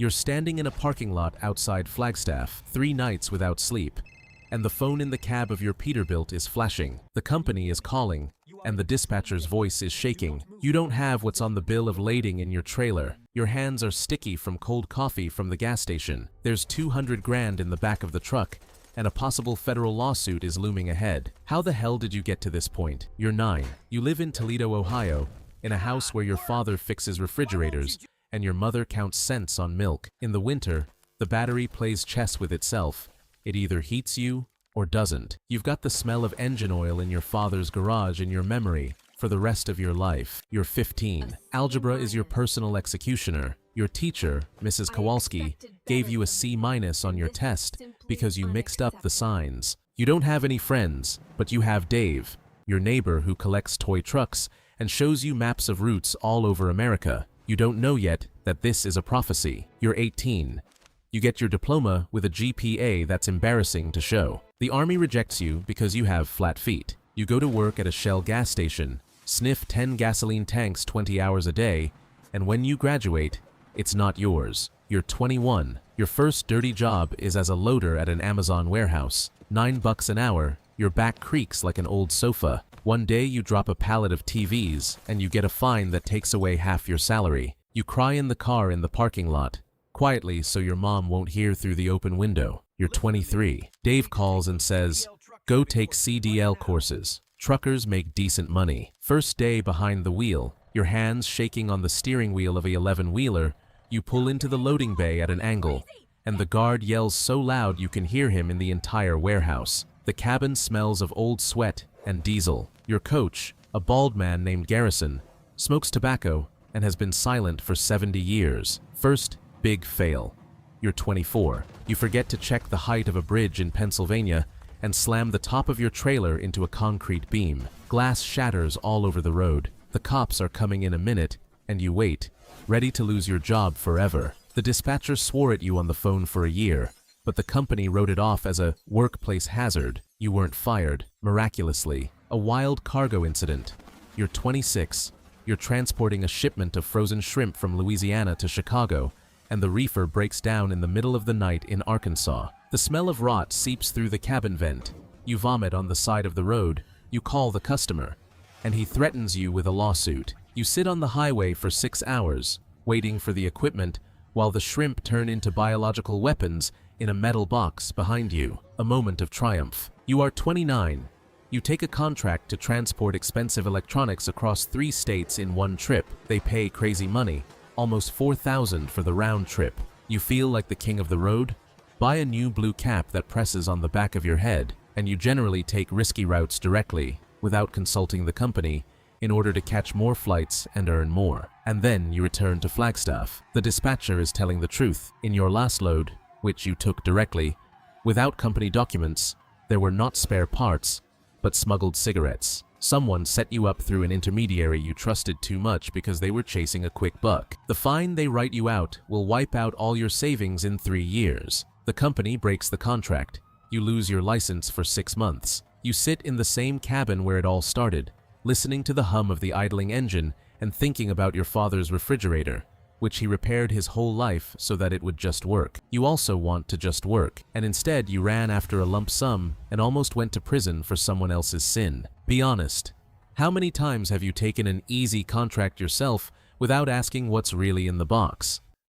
You're standing in a parking lot outside Flagstaff, 3 nights without sleep, and the phone in the cab of your Peterbilt is flashing. The company is calling, and the dispatcher's voice is shaking. You don't have what's on the bill of lading in your trailer. Your hands are sticky from cold coffee from the gas station. There's 200 grand in the back of the truck, and a possible federal lawsuit is looming ahead. How the hell did you get to this point? You're 9. You live in Toledo, Ohio, in a house where your father fixes refrigerators and your mother counts cents on milk. In the winter, the battery plays chess with itself. It either heats you or doesn't. You've got the smell of engine oil in your father's garage in your memory for the rest of your life. You're 15. Algebra is your personal executioner. Your teacher, Mrs. Kowalski, gave you a C- on your test because you mixed up the signs. You don't have any friends, but you have Dave, your neighbor who collects toy trucks and shows you maps of routes all over America. You don't know yet that this is a prophecy. You're 18. You get your diploma with a GPA that's embarrassing to show. The Army rejects you because you have flat feet. You go to work at a Shell gas station, sniff 10 gasoline tanks 20 hours a day, and when you graduate, it's not yours. You're 21. Your first dirty job is as a loader at an Amazon warehouse. $9 an hour, your back creaks like an old sofa. One day you drop a pallet of TVs and you get a fine that takes away half your salary. You cry in the car in the parking lot, quietly so your mom won't hear through the open window. You're 23. Dave calls and says, "Go take CDL courses. Truckers make decent money." First day behind the wheel, your hands shaking on the steering wheel of a 11-wheeler, you pull into the loading bay at an angle, and the guard yells so loud you can hear him in the entire warehouse. The cabin smells of old sweat and diesel. Your coach, a bald man named Garrison, smokes tobacco and has been silent for 70 years. First big fail. You're 24. You forget to check the height of a bridge in Pennsylvania and slam the top of your trailer into a concrete beam. Glass shatters all over the road. The cops are coming in a minute, and you wait, ready to lose your job forever. The dispatcher swore at you on the phone for a year, but the company wrote it off as a workplace hazard. You weren't fired, miraculously. A wild cargo incident. You're 26. You're transporting a shipment of frozen shrimp from Louisiana to Chicago, and the reefer breaks down in the middle of the night in Arkansas. The smell of rot seeps through the cabin vent. You vomit on the side of the road. You call the customer, and he threatens you with a lawsuit. You sit on the highway for 6 hours, waiting for the equipment, while the shrimp turn into biological weapons in a metal box behind you. A moment of triumph. You are 29. You take a contract to transport expensive electronics across 3 states in one trip. They pay crazy money, almost $4,000 for the round trip. You feel like the king of the road? Buy a new blue cap that presses on the back of your head, and you generally take risky routes directly, without consulting the company, in order to catch more flights and earn more. And then you return to Flagstaff. The dispatcher is telling the truth. In your last load, which you took directly, without company documents, there were not spare parts, but smuggled cigarettes. Someone set you up through an intermediary you trusted too much because they were chasing a quick buck. The fine they write you out will wipe out all your savings in 3 years. The company breaks the contract. You lose your license for 6 months. You sit in the same cabin where it all started, listening to the hum of the idling engine and thinking about your father's refrigerator, which he repaired his whole life so that it would just work. You also want to just work, and instead you ran after a lump sum and almost went to prison for someone else's sin. Be honest. How many times have you taken an easy contract yourself without asking what's really in the box?